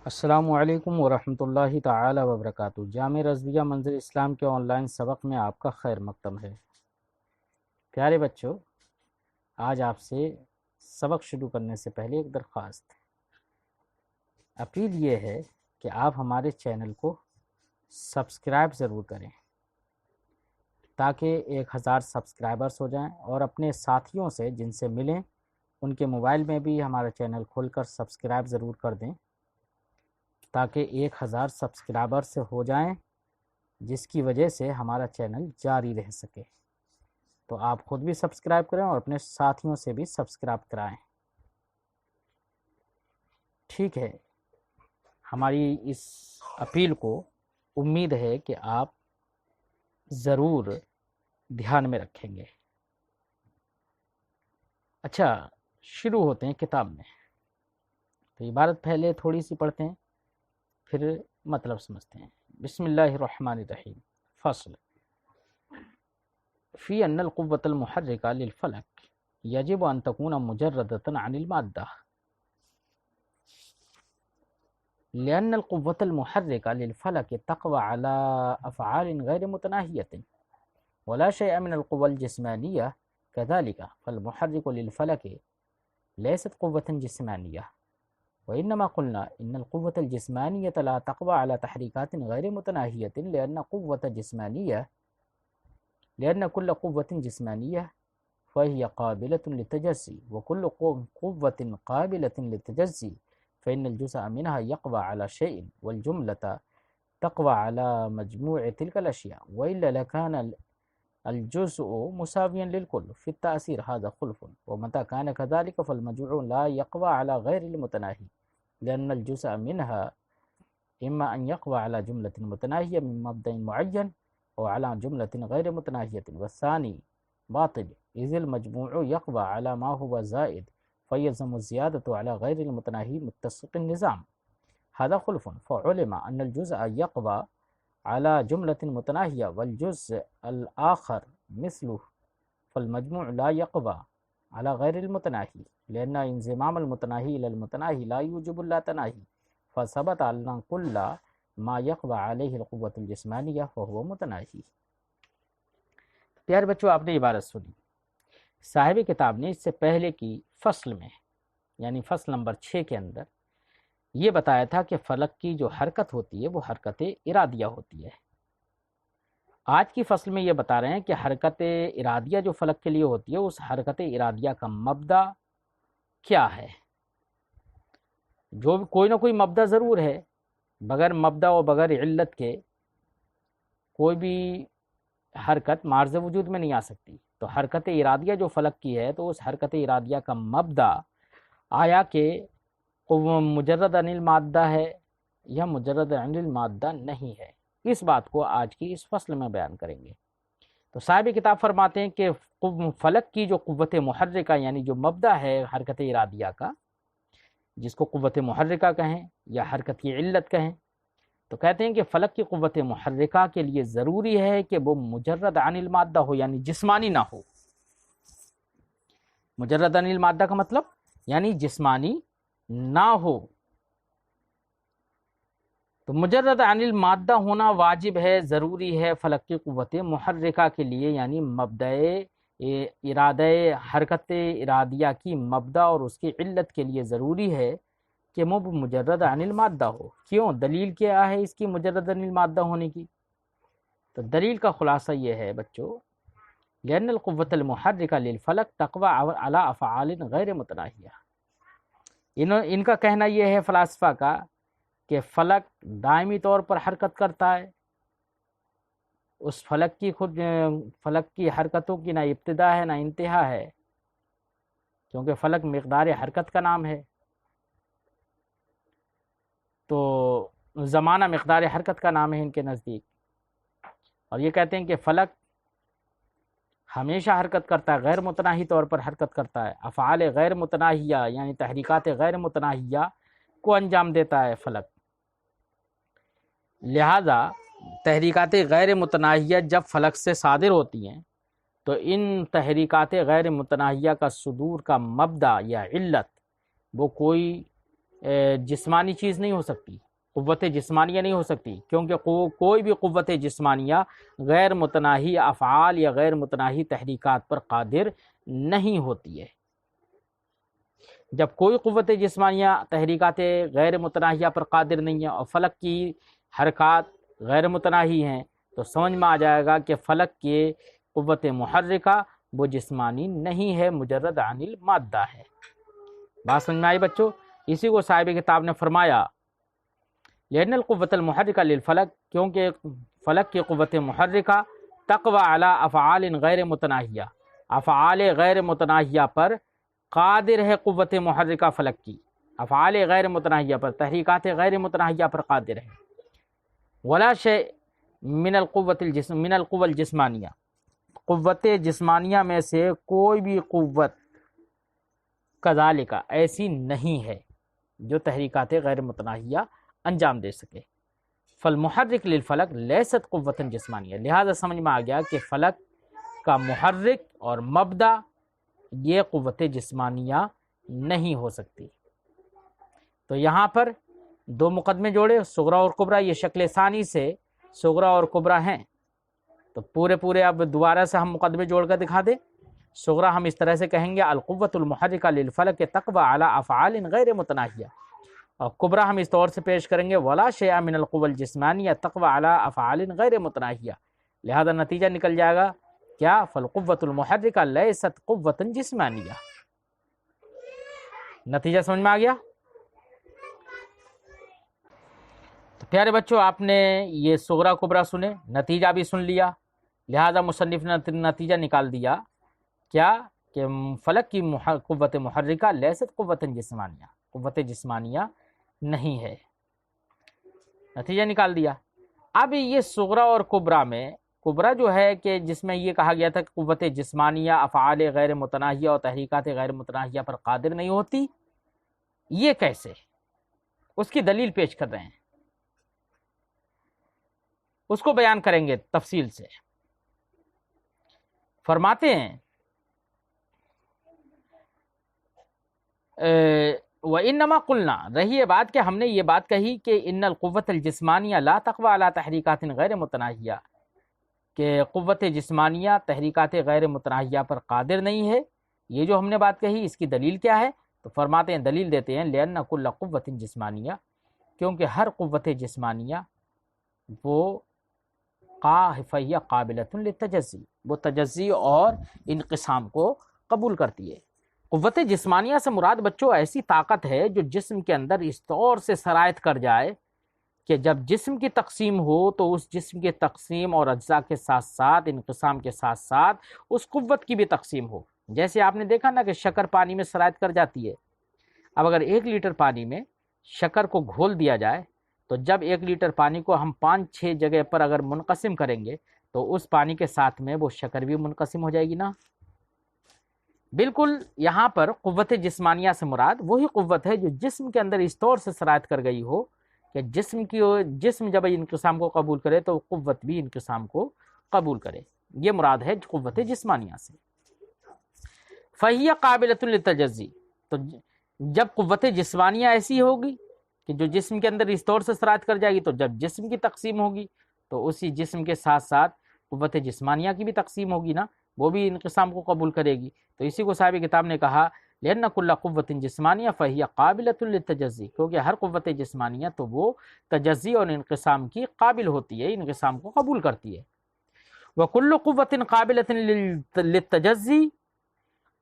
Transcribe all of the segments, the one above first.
السلام علیکم ورحمۃ اللہ تعالی وبرکاتہ۔ جامع رضویہ منظر اسلام کے آن لائن سبق میں آپ کا خیر مقدم ہے۔ پیارے بچوں، آج آپ سے سبق شروع کرنے سے پہلے ایک درخواست، اپیل یہ ہے کہ آپ ہمارے چینل کو سبسکرائب ضرور کریں تاکہ 1000 سبسکرائبرز ہو جائیں، اور اپنے ساتھیوں سے جن سے ملیں ان کے موبائل میں بھی ہمارا چینل کھول کر سبسکرائب ضرور کر دیں تاکہ 1000 سبسکرائبر سے ہو جائیں، جس کی وجہ سے ہمارا چینل جاری رہ سکے۔ تو آپ خود بھی سبسکرائب کریں اور اپنے ساتھیوں سے بھی سبسکرائب کرائیں۔ ٹھیک ہے، ہماری اس اپیل کو امید ہے کہ آپ ضرور دھیان میں رکھیں گے۔ اچھا، شروع ہوتے ہیں کتاب میں۔ تو عبارت پہلے تھوڑی سی پڑھتے ہیں، پھر مطلب سمجھتے ہیں۔ بسم اللہ الرحمن الرحیم۔ فصل فی ان القوة المحرکہ للفلک یجب ان تکون مجردة عن المادہ، لأن القوة المحركة للفلك تقوى على أفعال غير متناهية، ولا شيء من القوى الجسمانية كذلك، فالمحرك للفلك ليست قوة جسمانية، وإنما قلنا إن القوة الجسمانية لا تقوى على تحريكات غير متناهية، لأن كل قوة جسمانية فهي قابلة للتجزي، وكل قوة قابلة للتجزي فإن الجزء منها يقوى على شيء والجملة تقوى على مجموع تلك الأشياء، وإلا لكان الجزء مساويا للكل في التأثير، هذا خلف، ومتى كان كذلك فالمجموع لا يقوى على غير المتناهي، لأن الجزء منها إما أن يقوى على جملة متناهية من مبدأ معين أو على جملة غير متناهية، والثاني باطل إذ المجموع يقوى على ما هو زائد فيلزم الزيادة على غير المتناهي متسق النظام، هذا خلف، فعلم أن الجزء يقوى على جملة متناهية والجزء الآخر مثله، فالمجموع لا يقوى على غير المتناهي، لأن انضمام المتناهي إلى المتناهي لا يوجب اللاتناهي، فثبت أن كل ما يقوى عليه القوة الجسمانية فهو متناهي۔ پیارے بچوں، آپ نے عبارت سنی۔ صاحب کتاب نے اس سے پہلے کی فصل میں، یعنی فصل نمبر 6 کے اندر یہ بتایا تھا کہ فلک کی جو حرکت ہوتی ہے وہ حرکت ارادیہ ہوتی ہے۔ آج کی فصل میں یہ بتا رہے ہیں کہ حرکت ارادیہ جو فلک کے لیے ہوتی ہے، اس حرکت ارادیہ کا مبدا کیا ہے۔ جو کوئی نہ کوئی مبدا ضرور ہے، بغیر مبدا و بغیر علت کے کوئی بھی حرکت معرض وجود میں نہیں آ سکتی۔ تو حرکت ارادیہ جو فلک کی ہے، تو اس حرکت ارادیہ کا مبدا آیا کہ مجرد عن المادہ ہے یا مجرد عن المادہ نہیں ہے، اس بات کو آج کی اس فصل میں بیان کریں گے۔ تو صاحب کتاب فرماتے ہیں کہ فلک کی جو قوت محرکہ، یعنی جو مبدا ہے حرکت ارادیہ کا، جس کو قوت محرکہ کہیں یا حرکت کی علت کہیں، تو کہتے ہیں کہ فلک کی قوت محرکہ کے لیے ضروری ہے کہ وہ مجرد عن المادہ ہو، یعنی جسمانی نہ ہو۔ مجرد عن المادہ کا مطلب یعنی جسمانی نہ ہو۔ تو مجرد عن المادہ ہونا واجب ہے، ضروری ہے فلک کی قوت محرکہ کے لیے، یعنی مبدأ ارادہ حرکت ارادیہ کی مبدا اور اس کی علت کے لیے ضروری ہے کہ وہ مجرد عن المادہ ہو۔ کیوں؟ دلیل کیا ہے اس کی مجرد عن المادہ ہونے کی؟ تو دلیل کا خلاصہ یہ ہے بچوں، لأن القوة المحركة للفلك تقوى على أفعال غیر متناہیہ۔ ان کا کہنا یہ ہے فلاسفہ کا کہ فلک دائمی طور پر حرکت کرتا ہے، اس فلک کی حرکتوں کی نہ ابتدا ہے نہ انتہا ہے، کیونکہ فلک مقدار حرکت کا نام ہے، تو زمانہ مقدار حرکت کا نام ہے ان کے نزدیک۔ اور یہ کہتے ہیں کہ فلک ہمیشہ حرکت کرتا ہے، غیر متناہی طور پر حرکت کرتا ہے، افعال غیر متناہیہ یعنی تحریکات غیر متناہیہ کو انجام دیتا ہے فلک۔ لہذا تحریکات غیر متناہیہ جب فلک سے صادر ہوتی ہیں تو ان تحریکات غیر متناہیہ کا صدور کا مبدا یا علت وہ کوئی جسمانی چیز نہیں ہو سکتی، قوت جسمانیہ نہیں ہو سکتی، کیونکہ کوئی بھی قوت جسمانیہ غیر متناہی افعال یا غیر متناہی تحریکات پر قادر نہیں ہوتی ہے۔ جب کوئی قوت جسمانیہ تحریکات غیر متناہیہ پر قادر نہیں ہے اور فلک کی حرکات غیر متناہی ہیں، تو سمجھ میں آ جائے گا کہ فلک کے قوت محرکہ وہ جسمانی نہیں ہے، مجرد عن المادہ ہے۔ بات سمجھ میں آئی بچوں؟ اسی کو صاحب کتاب نے فرمایا لأن القوة المحركة للفلک، کیونکہ فلک کی قوت محرکہ تقوی علی افعال غیر متناہیہ، افعال غیر متناہیہ پر قادر ہے، قوت محرکہ فلک کی افعال غیر متناہیہ پر، تحریکات غیر متناہیہ پر قادر ہے۔ ولا شیء من القوى الجسمانیہ، قوت جسمانیہ میں سے کوئی بھی قوت کذالک ایسی نہیں ہے جو تحریکات غیر متناہیہ انجام دے سکے۔ فالمحرک للفلک لیست قوت جسمانیہ، لہذا سمجھ میں آ گیا کہ فلک کا محرک اور مبدا یہ قوت جسمانیہ نہیں ہو سکتی۔ تو یہاں پر دو مقدمے جوڑے، صغریٰ اور کبریٰ، یہ شکل ثانی سے صغریٰ اور کبریٰ ہیں، تو پورے اب دوبارہ سے ہم مقدمے جوڑ کر دکھا دیں۔ صغریٰ ہم اس طرح سے کہیں گے القوۃ المحرکہ للفلک تقوی علی افعال غیر متناہیہ، اور کبریٰ ہم اس طور سے پیش کریں گے ولا شیء من القوى الجسمانیہ تقوی علی افعال غیر متناہیہ، لہذا نتیجہ نکل جائے گا کیا؟ فالقوۃ المحرکہ لیست قوۃ جسمانیہ۔ نتیجہ سمجھ میں آ گیا؟ تو پیارے بچوں، آپ نے یہ صغریٰ کبریٰ سنے، نتیجہ بھی سن لیا، لہذا مصنف نے نتیجہ نکال دیا کیا؟ کہ فلک کی قوت محرکہ لیست قوت جسمانیہ، قوت جسمانیہ نہیں ہے، نتیجہ نکال دیا۔ اب یہ صغریٰ اور کبریٰ میں، کبریٰ جو ہے کہ جس میں یہ کہا گیا تھا کہ قوت جسمانیہ افعال غیر متناہیہ اور تحریکات غیر متناہیہ پر قادر نہیں ہوتی، یہ کیسے؟ اس کی دلیل پیش کر رہے ہیں، اس کو بیان کریں گے تفصیل سے۔ فرماتے ہیں وَإِنَّمَا قُلْنَا، رہی یہ بات کہ ہم نے یہ بات کہی کہ ان القوۃ الجسمانیہ لا تقوی علی تحریکات غیر متناہیہ، کہ قوت جسمانیہ تحریکات غیر متناہیہ پر قادر نہیں ہے، یہ جو ہم نے بات کہی اس کی دلیل کیا ہے؟ تو فرماتے ہیں، دلیل دیتے ہیں لأن كل قوۃ جسمانیہ، کیونکہ ہر قوت جسمانیہ وہ فہی قابلۃ للتجزی، وہ تجزی اور انقسام کو قبول کرتی ہے۔ قوت جسمانیہ سے مراد بچوں ایسی طاقت ہے جو جسم کے اندر اس طور سے سرایت کر جائے کہ جب جسم کی تقسیم ہو تو اس جسم کے تقسیم اور اجزاء کے ساتھ ساتھ، انقسام کے ساتھ ساتھ اس قوت کی بھی تقسیم ہو۔ جیسے آپ نے دیکھا نا کہ شکر پانی میں سرایت کر جاتی ہے، اب اگر 1 لیٹر پانی میں شکر کو گھول دیا جائے تو جب 1 لیٹر پانی کو ہم 5-6 جگہ پر اگر منقسم کریں گے تو اس پانی کے ساتھ میں وہ شکر بھی منقسم ہو جائے گی نا۔ بالکل یہاں پر قوت جسمانیہ سے مراد وہی قوت ہے جو جسم کے اندر اس طور سے سرایت کر گئی ہو کہ جسم جب انقسام کو قبول کرے تو قوت بھی انقسام کو قبول کرے، یہ مراد ہے قوت جسمانیہ سے۔ فَهِيَ قَابِلَةٌ لِلتَّجَزِّي، تو جب قوت جسمانیہ ایسی ہوگی کہ جو جسم کے اندر اس طور سے سرایت کر جائے گی، تو جب جسم کی تقسیم ہوگی تو اسی جسم کے ساتھ ساتھ قوت جسمانیہ کی بھی تقسیم ہوگی نا، وہ بھی انقسام کو قبول کرے گی۔ تو اسی کو صاحب کتاب نے کہا لأن كل قوة جسمانیہ فهي قابلة للتجزی، کیونکہ ہر قوت جسمانیہ تو وہ تجزی اور انقسام کی قابل ہوتی ہے، انقسام کو قبول کرتی ہے۔ وكل قوة قابلة للتجزی،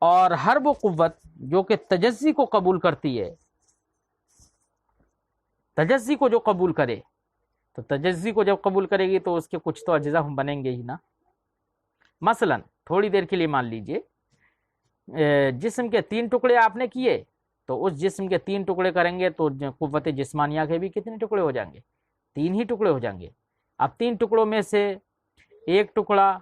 اور ہر وہ قوت جو کہ تجزی کو قبول کرتی ہے، تجزی کو جو قبول کرے، تو تجزی کو جب قبول کرے گی تو اس کے کچھ تو اجزاء ہم بنیں گے ہی نا۔ مثلا تھوڑی دیر کے لیے مان لیجئے جسم کے 3 ٹکڑے آپ نے کیے، تو اس جسم کے 3 ٹکڑے کریں گے تو قوت جسمانیہ کے بھی کتنے ٹکڑے ہو جائیں گے؟ 3 ہی ٹکڑے ہو جائیں گے۔ اب 3 ٹکڑوں میں سے ایک ٹکڑا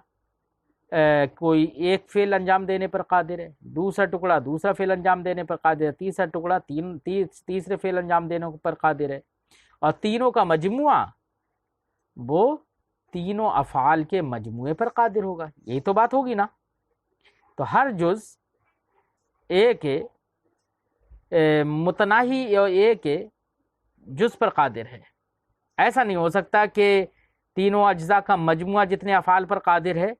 کوئی ایک فعل انجام دینے پر قادر ہے، دوسرا ٹکڑا دوسرا فعل انجام دینے پر قادر ہے، تیسرا ٹکڑا تیسرے فعل انجام دینے پر قادر ہے، اور تینوں کا مجموعہ وہ تینوں افعال کے مجموعے پر قادر ہوگا، یہی تو بات ہوگی نا۔ تو ہر جز ایک متناہی ایک جز پر قادر ہے۔ ایسا نہیں ہو سکتا کہ تینوں اجزاء کا مجموعہ جتنے افعال پر قادر ہے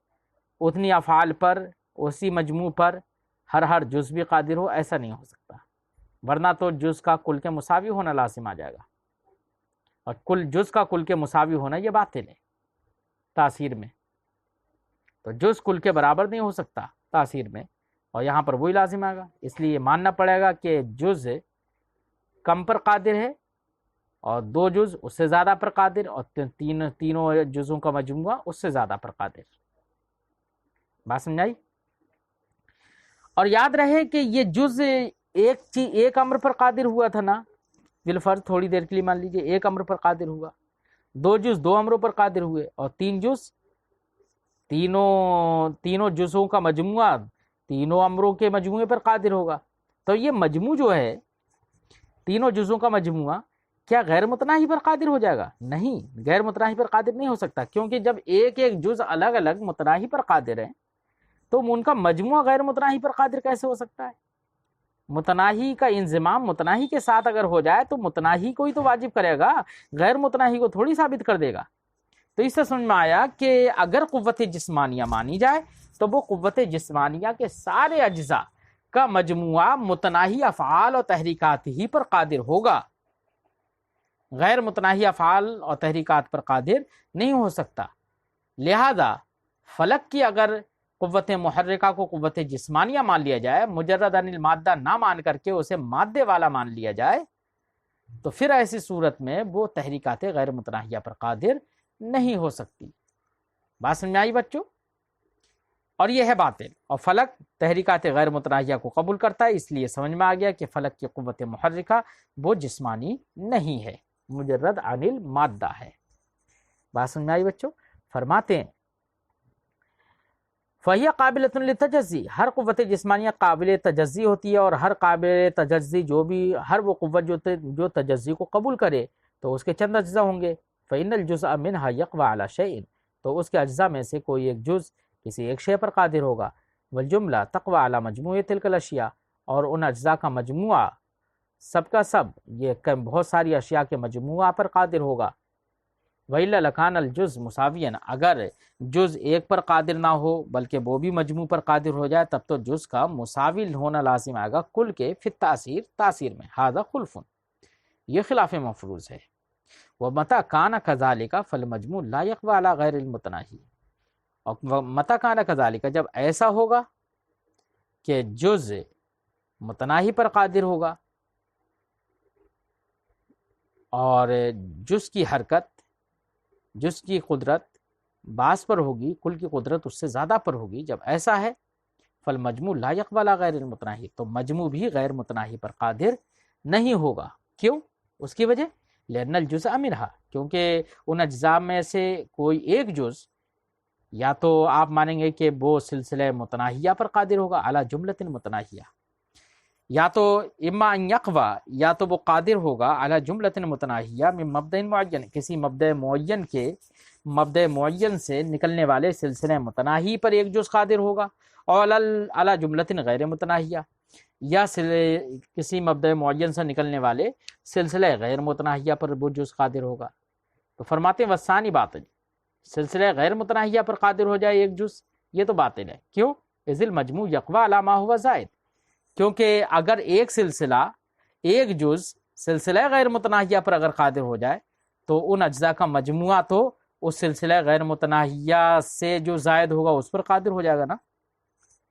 اتنی افعال پر اسی مجموع پر ہر جز بھی قادر ہو، ایسا نہیں ہو سکتا، ورنہ تو جز کا کل کے مساوی ہونا لازم آ جائے گا، اور کل جز کا کل کے مساوی ہونا یہ باطل ہے تاثیر میں، تو جز کل کے برابر نہیں ہو سکتا تاثیر میں، اور یہاں پر وہی لازم آئے گا، اس لیے یہ ماننا پڑے گا کہ جز کم پر قادر ہے اور دو جز اس سے زیادہ پر قادر، اور تینوں جزوں کا مجموعہ اس سے زیادہ پر قادر۔ بات سمجھائی؟ اور یاد رہے کہ یہ جز ایک امر پر قادر ہوا تھا نا، بالفرض تھوڑی دیر کے لیے مان لیجئے ایک امر پر قادر ہوا، دو جز دو امروں پر قادر ہوئے، اور تین جز تینوں جزوں کا مجموعہ تینوں امروں کے مجموعے پر قادر ہوگا۔ تو یہ مجموع جو ہے تینوں جزوں کا مجموعہ کیا غیر متناہی پر قادر ہو جائے گا؟ نہیں، غیر متناہی پر قادر نہیں ہو سکتا، کیونکہ جب ایک جز الگ الگ متناہی پر قادر ہیں تو ان کا مجموعہ غیر متناہی پر قادر کیسے ہو سکتا ہے؟ متناہی کا انضمام متناہی کے ساتھ اگر ہو جائے تو متناہی کو ہی تو واجب کرے گا، غیر متناہی کو تھوڑی ثابت کر دے گا۔ تو اس سے سمجھ میں آیا کہ اگر قوت جسمانیہ مانی جائے تو وہ قوت جسمانیہ کے سارے اجزاء کا مجموعہ متناہی افعال اور تحریکات ہی پر قادر ہوگا، غیر متناہی افعال اور تحریکات پر قادر نہیں ہو سکتا۔ لہذا فلک کی اگر قوت محرکہ کو قوت جسمانیہ مان لیا جائے، مجرد عن المادہ نہ مان کر کے اسے مادے والا مان لیا جائے، تو پھر ایسی صورت میں وہ تحریکات غیر متناہیہ پر قادر نہیں ہو سکتی۔ بات سمجھ میں آئی بچوں؟ اور یہ ہے باطل، اور فلک تحریکات غیر متناہیہ کو قبول کرتا ہے، اس لیے سمجھ میں آ گیا کہ فلک کی قوت محرکہ وہ جسمانی نہیں ہے، مجرد عن المادہ ہے۔ بات سمجھ میں آئی بچوں؟ فرماتے ہیں فَهِيَ قَابِلَةٌ لِلتَّجَزِّي، ہر قوت جسمانیہ قابل تجزی ہوتی ہے، اور ہر قابل تجزی ہر وہ قوت جو تجزی کو قبول کرے تو اس کے چند اجزاء ہوں گے۔ فَإِنَّ الْجُزْءَ مِنْهَا يَقْوَى عَلَى شَيْءٍ، تو اس کے اجزاء میں سے کوئی ایک جز کسی ایک شے پر قادر ہوگا۔ وَالْجُمْلَةُ تَقْوَى عَلَى مَجْمُوعِ تِلْكَ الْأَشْيَاء، اور ان اجزاء کا مجموعہ سب کا سب یہ بہت ساری اشیاء کے مجموعہ پر قادر ہوگا۔ وَإِلَّا لَكَانَ الْجُزْءُ مُسَاوِيًا، اگر جز ایک پر قادر نہ ہو بلکہ وہ بھی مجموع پر قادر ہو جائے تب تو جز کا مساوی ہونا لازم آئے گا کل کے فی التاثیر، تاثیر میں۔ ھذا خلف، یہ خلاف مفروض ہے۔ وَمَتَى كَانَ كَذَلِكَ فَالْمَجْمُوعُ لَا يَقْوَى عَلَى غَيْرِ الْمُتَنَاہِی، اور مَتَى كَانَ كَذَلِكَ، جب ایسا ہوگا کہ جز متناہی پر قادر ہوگا اور جز کی حرکت، جز کی قدرت بعض پر ہوگی، کل کی قدرت اس سے زیادہ پر ہوگی، جب ایسا ہے فالمجموع لا يقوى على غیر المتناہی، تو مجموع بھی غیر متناہی پر قادر نہیں ہوگا۔ کیوں؟ اس کی وجہ لأن الجزء منها، کیونکہ ان اجزاء میں سے کوئی ایک جز یا تو آپ مانیں گے کہ وہ سلسلہ متناہیہ پر قادر ہوگا علی جملۃ متناہیہ، یا تو اما ان یقوی، یا تو وہ قادر ہوگا علی جملۃ متناہیہ من مبدأ معین، کسی مبدأ معین سے نکلنے والے سلسلہ متناہی پر ایک جز قادر ہوگا، اور علی جملۃ غیر متناہیہ، یا کسی مبدأ معین سے نکلنے والے سلسلہ غیر متناہیہ پر وہ جز قادر ہوگا۔ تو فرماتے ہیں وثانی باطل، سلسلہ غیر متناہیہ پر قادر ہو جائے ایک جز، یہ تو باطل ہے۔ کیوں؟ اذ المجموع یقوی علی ما هو زائد، کیونکہ اگر ایک سلسلہ ایک جز سلسلہ غیر متناہیہ پر اگر قادر ہو جائے تو ان اجزاء کا مجموعہ تو اس سلسلہ غیر متناہیہ سے جو زائد ہوگا اس پر قادر ہو جائے گا نا،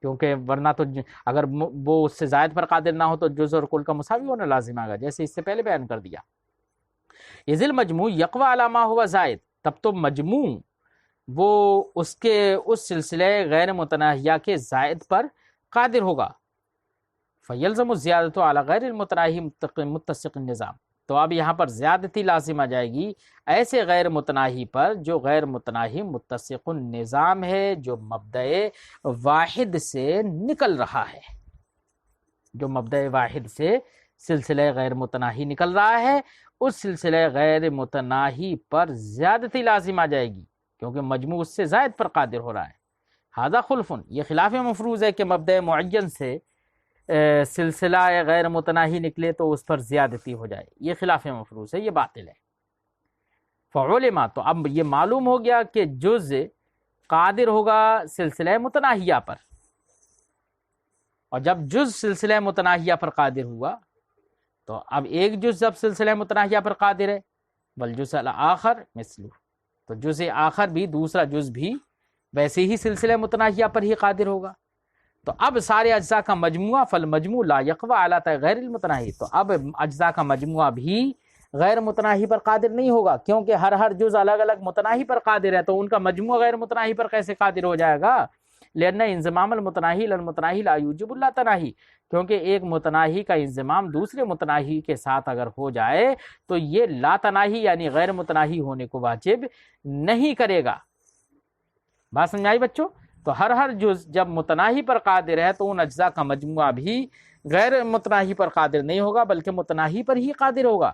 کیونکہ ورنہ تو اگر وہ اس سے زائد پر قادر نہ ہو تو جز اور کل کا مساوی ہونا لازم آگا، جیسے اس سے پہلے بیان کر دیا۔ اذ المجموع یقوی علی ما هو زائد، تب تو مجموع وہ اس سلسلہ غیر متناہیہ کے زائد پر قادر ہوگا۔ فیلزم الزیادۃ علی غیر المتناہی متسق النظام، تو اب یہاں پر زیادتی لازم آ جائے گی ایسے غیر متناہی پر جو غیر متناہی متسق النظام ہے، جو مبدأ واحد سے نکل رہا ہے، جو مبدأ واحد سے سلسلہ غیر متناہی نکل رہا ہے، اس سلسلہ غیر متناہی پر زیادتی لازم آ جائے گی کیونکہ مجموع اس سے زائد پر قادر ہو رہا ہے۔ ھذا خلف، یہ خلاف مفروض ہے کہ مبدأ معین سے سلسلہ غیر متناہی نکلے تو اس پر زیادتی ہو جائے، یہ خلاف مفروض ہے، یہ باطل ہے۔ فعلما، تو اب یہ معلوم ہو گیا کہ جز قادر ہوگا سلسلہ متناہیہ پر، اور جب جز سلسلہ متناہیہ پر قادر ہوا تو اب ایک جز جب سلسلہ متناہیہ پر قادر ہے، والجزء الآخر مثلہ، تو جز آخر بھی، دوسرا جز بھی ویسے ہی سلسلہ متناہیہ پر ہی قادر ہوگا۔ تو اب سارے اجزاء کا مجموعہ، فالمجموع لا یقوی علی غیر المتناہی، تو اب اجزاء کا مجموعہ بھی غیر متناہی پر قادر نہیں ہوگا، کیونکہ ہر جز الگ الگ متناہی پر قادر ہے، تو ان کا مجموعہ غیر متناہی پر کیسے قادر ہو جائے گا؟ لأن انضمام المتناہی للمتناہی لا یوجب اللاتناہی، کیونکہ ایک متناہی کا انضمام دوسرے متناہی کے ساتھ اگر ہو جائے تو یہ لا تناہی یعنی غیر متناہی ہونے کو واجب نہیں کرے گا۔ بات سمجھ آئی بچوں؟ تو ہر جز جب متناہی پر قادر ہے تو ان اجزاء کا مجموعہ بھی غیر متناہی پر قادر نہیں ہوگا بلکہ متناہی پر ہی قادر ہوگا۔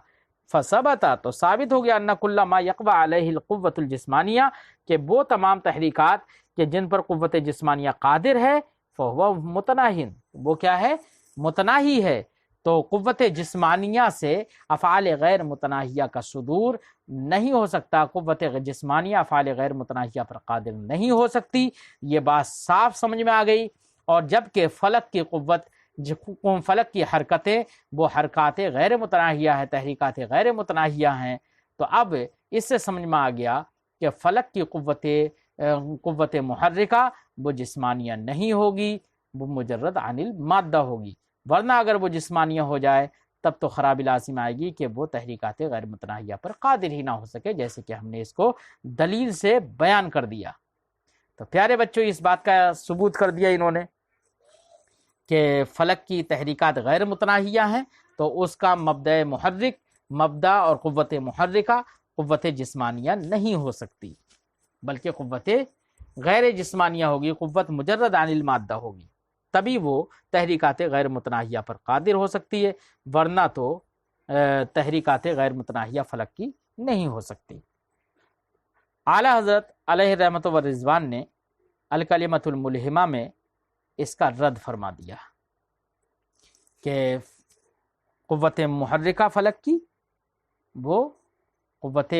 فثبت، تو ثابت ہو گیا، ان کل ما یقوی علیہ القوۃ الجسمانیہ، کہ وہ تمام تحریکات کہ جن پر قوت جسمانیہ قادر ہے، فہو متناہی، وہ کیا ہے؟ متناہی ہے۔ تو قوت جسمانیہ سے افعال غیر متناہیہ کا صدور نہیں ہو سکتا، قوت جسمانیہ افعال غیر متناہیہ پر قادر نہیں ہو سکتی، یہ بات صاف سمجھ میں آ گئی۔ اور جبکہ فلک کی قوت، فلک کی حرکتیں وہ حرکات غیر متناہیہ ہیں، تحریکات غیر متناہیہ ہیں، تو اب اس سے سمجھ میں آ گیا کہ فلک کی قوت محرکہ وہ جسمانیہ نہیں ہوگی، وہ مجرد عن المادہ ہوگی، ورنہ اگر وہ جسمانیہ ہو جائے تب تو خرابی لازم آئے گی کہ وہ تحریکات غیر متناہیہ پر قادر ہی نہ ہو سکے، جیسے کہ ہم نے اس کو دلیل سے بیان کر دیا۔ تو پیارے بچوں، اس بات کا ثبوت کر دیا انہوں نے کہ فلک کی تحریکات غیر متناہیہ ہیں، تو اس کا مبدأ محرک، مبدأ اور قوت محرکہ قوت جسمانیہ نہیں ہو سکتی، بلکہ قوت غیر جسمانیہ ہوگی، قوت مجرد عن المادہ ہوگی، تبھی وہ تحریکات غیر متناہیہ پر قادر ہو سکتی ہے، ورنہ تو تحریکات غیر متناہیہ فلک کی نہیں ہو سکتی۔ اعلی حضرت علیہ رحمت و رضوان نے الکلمۃ الملہمہ میں اس کا رد فرما دیا کہ قوت محرکہ فلک کی وہ قوت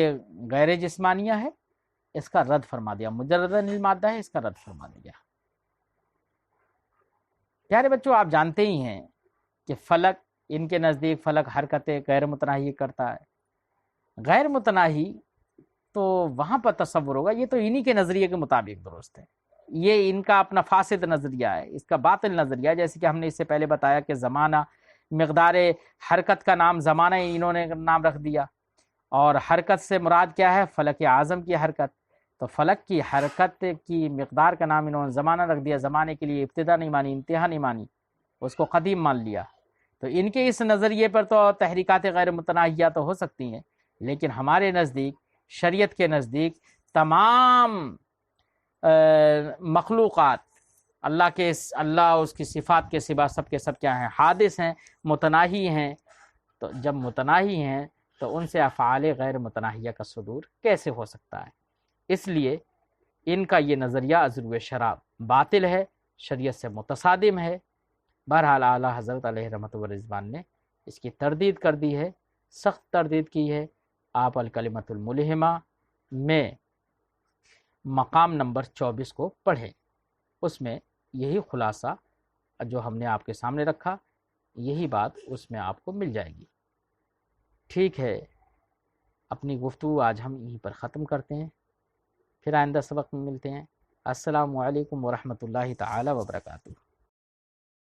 غیر جسمانیہ ہے، اس کا رد فرما دیا، مجرد عن المادہ ہے، اس کا رد فرما دیا۔ پیارے بچوں، آپ جانتے ہی ہیں کہ فلک، ان کے نزدیک فلک حرکتیں غیر متناہی کرتا ہے۔ غیر متناہی تو وہاں پر تصور ہوگا، یہ تو انہی کے نظریے کے مطابق درست ہے، یہ ان کا اپنا فاسد نظریہ ہے، اس کا باطل نظریہ ہے، جیسے کہ ہم نے اس سے پہلے بتایا کہ زمانہ، مقدار حرکت کا نام زمانہ انہوں نے نام رکھ دیا، اور حرکت سے مراد کیا ہے؟ فلک اعظم کی حرکت، تو فلک کی حرکت کی مقدار کا نام انہوں نے زمانہ رکھ دیا، زمانے کے لیے ابتدا نہیں مانی، انتہا نہیں مانی، اس کو قدیم مان لیا۔ تو ان کے اس نظریے پر تو تحریکات غیر متناہیہ تو ہو سکتی ہیں، لیکن ہمارے نزدیک، شریعت کے نزدیک، تمام مخلوقات اللہ اس کی صفات کے سوا سب کے سب کیا ہیں؟ حادث ہیں، متناہی ہیں۔ تو جب متناہی ہیں تو ان سے افعال غیر متناہیہ کا صدور کیسے ہو سکتا ہے؟ اس لیے ان کا یہ نظریہ عذر شرع باطل ہے، شریعت سے متصادم ہے۔ بہرحال اعلیٰ حضرت علیہ رحمت و رضوان نے اس کی تردید کر دی ہے، سخت تردید کی ہے۔ آپ الکلمۃ الملہمہ میں مقام نمبر 24 کو پڑھیں، اس میں یہی خلاصہ جو ہم نے آپ کے سامنے رکھا، یہی بات اس میں آپ کو مل جائے گی۔ ٹھیک ہے، اپنی گفتگو آج ہم یہیں پر ختم کرتے ہیں، پھر آئندہ سبق میں ملتے ہیں۔ السلام علیکم ورحمۃ اللہ تعالی وبرکاتہ۔